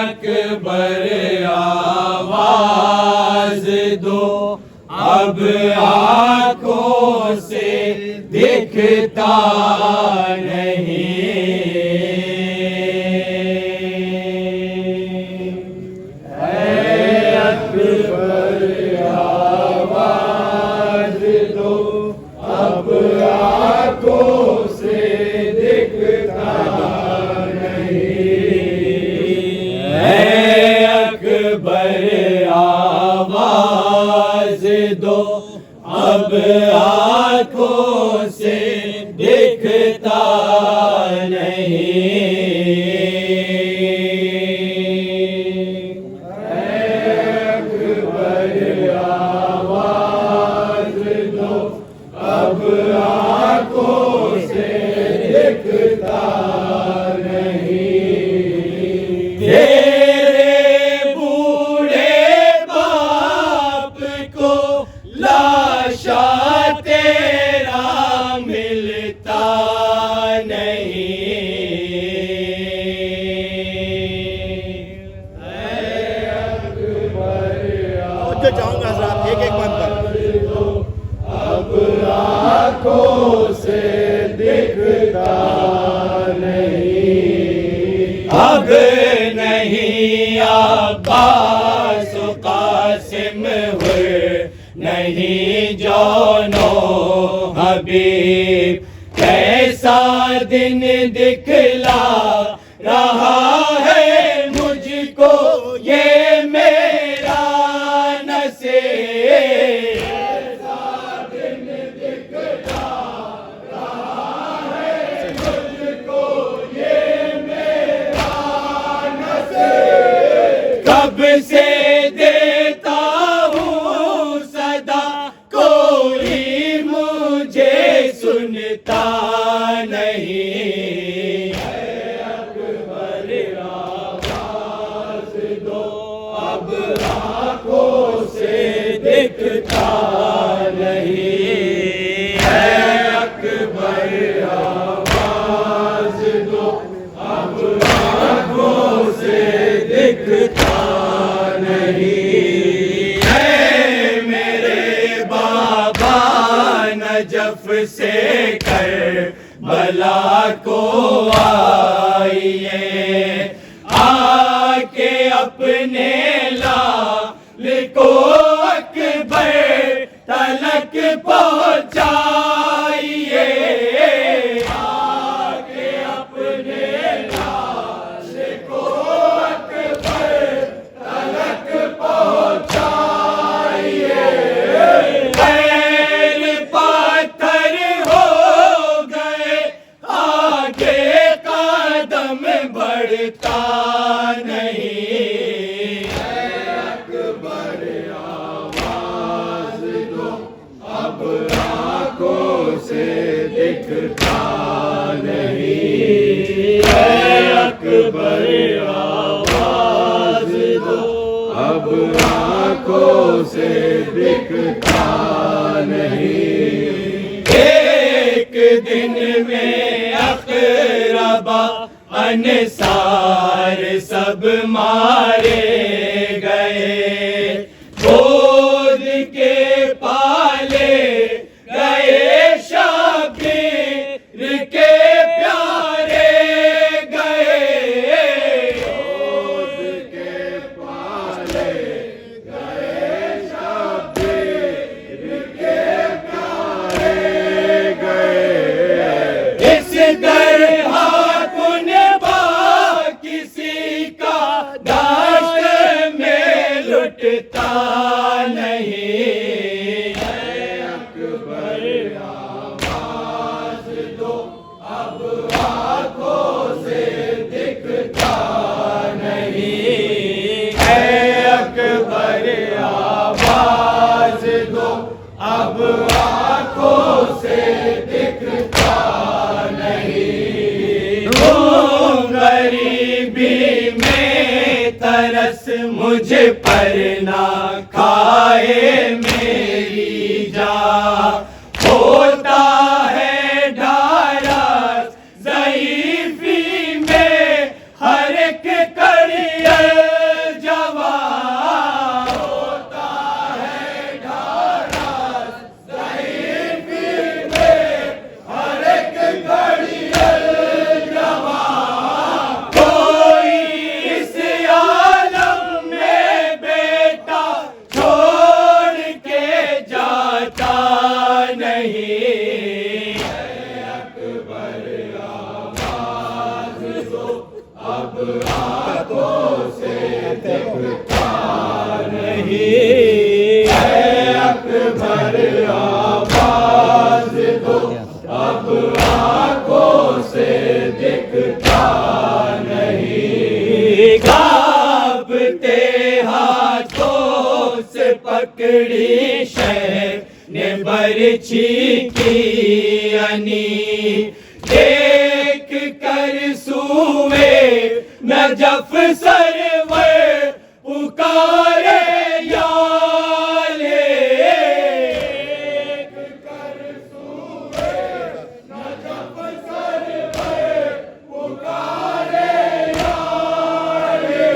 अकबर आवाज दो, अब आँखों से दिखता नहीं। अकबर आवाज दो, अब आँखों से दिखता नहीं। अकबर आवाज दो, अब आँखों से दिखता नहीं। अकबर आवाज दो, अब आँखों से दिखता नहीं। तेरे बूढ़े बाप को लाशा तेरा मिलता नहीं। जो चाहूंगा हज़रात एक एक बात पर अब आँखों से दिखता नहीं। अब नहीं अब्बास कासिम हुए, नहीं जौनो हबीब। कैसा दिन दिखला रहा है मुझको ये मेरा नसीब। कैसा दिन दिखला रहा है मुझको ये मेरा नसीब। कब से देता हूँ सदा, कोई मुझे सुनता नहीं। अकबर आवाज दो, अब आँखों से दिखता नहीं। अकबर आवाज दो, अब आँखों से दिखता नहीं। मेरे बाबा नजफ से कर भला को आइए, आके अपने लाल को अकबर तलक पहुँचाइए। आके अपने लाल को अकबर तलक पहुँचाइए। पैर पाथर हो गए, आगे कदम बढ़ता नहीं। अकबर आवाज दो, अब आँखों से दिखता नहीं। अकबर आवाज दो, अब आँखों से दिखता नहीं। एक दिन में अक़रबा अनसार सब मारे गए, गोद के पाले गए शबीर के प्यारे गए। गोद के पाले गए शबीर के प्यारे गए। इस तरह कुनबा किसी का दाश्त में लुटता नहीं। अकबर आवाज दो, अब आँखों से दिखता नहीं। अकबर आवाज दो, अब आँखों से दिखता नहीं। गरीबी में तरस मुझ पर ना खाए मेरी जान, होता है ढारस ज़ईफ़ी में हर एक कड़ियल आंखों से दिखता नहीं। है अकबर आवाज दो, अब आंखों से दिखता नहीं। कांपते हाथों से पकड़ी शहर ने बरछी की अनी। देख कर सूए नजफ सरवर पुकारे याले। देख कर सूए नजफ सरवर पुकारे याले।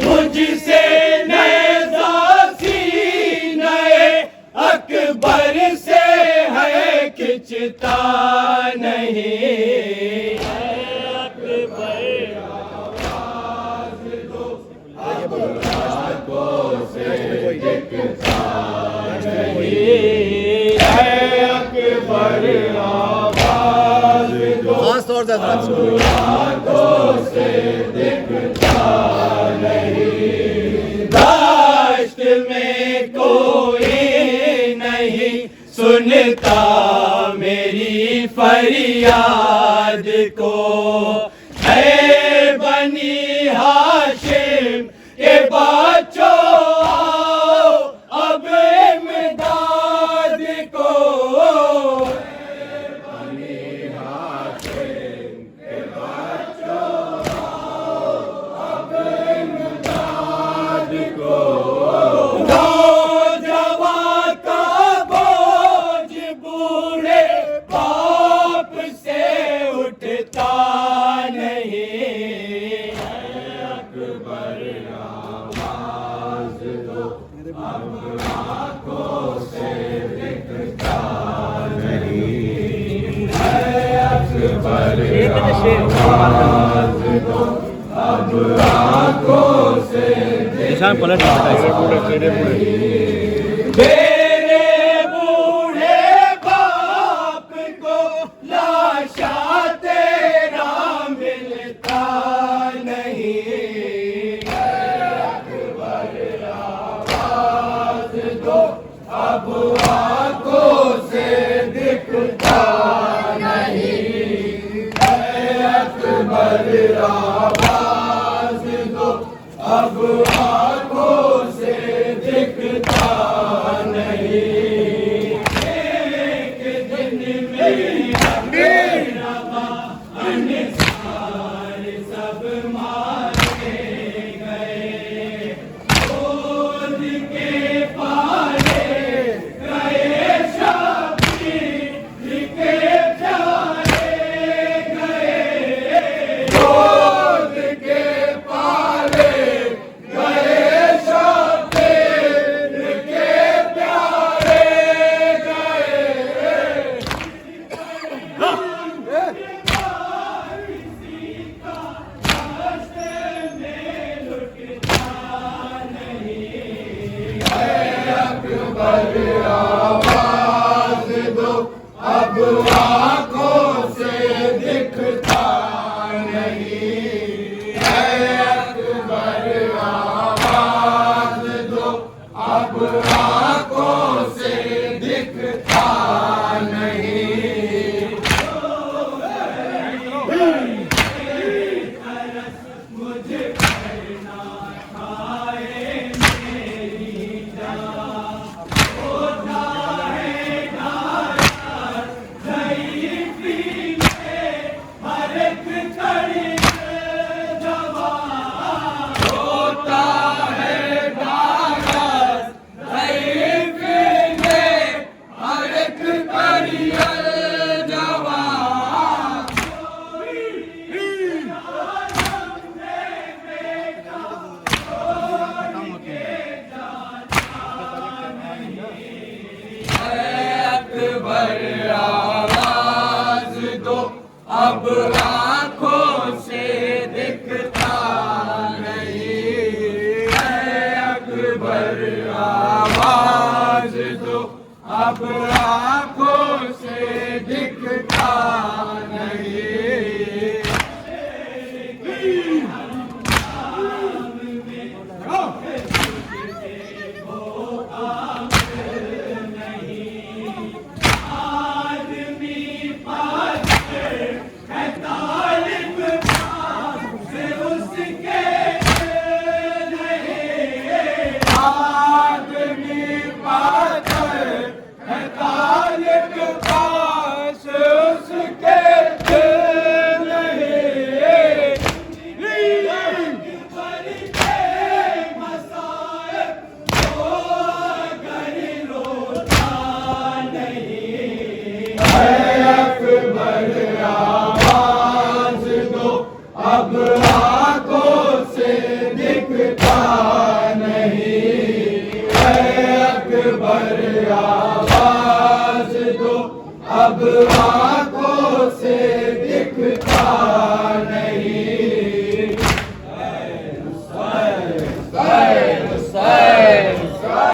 मुझसे नए अकबर से है खिंचता नहीं। अकबर आवाज दो, अब आंखों से दिखता नहीं। है अकबर आवाज दो, खास तौर से अब आंखों से दिखता नहीं। दाश्त में कोई नहीं सुनता मेरी फरियाद को। है बनी हाशिम के बच्चों आओ अब इमदाद को। है बनी हाशिम के बच्चों आओ अब इमदाद को। निशान पलट मेरे बूढ़े बाप को लाशा तेरा मिलता नहीं। अकबर आवाज दो, अब आंखों से दिखता नहीं। अकबर आवाज दो, अब आंखों से दिखता नहीं। एक दिन में रवा अनसार सब मारे गए। गोद के पाले गए शबीर के प्यारे गए। गोद के पाले गए शबीर के प्यारे गए। अकबर आवाज दो, अब आंखों से दिखता नहीं। अकबर आवाज दो, अब आंखों से दिखता नहीं। मुझे करना खाए मेरी जान। होता है नाराज ज़ईफ़ी में हर एक घड़ी जवान। होता है नाराज ज़ईफ़ी में हर एक घड़ी जवान। अकबर आवाज दो, अब आंखों से दिखता नहीं। अकबर आवाज दो, अब आंखों से दिखता नहीं। अकबर आवाज दो अब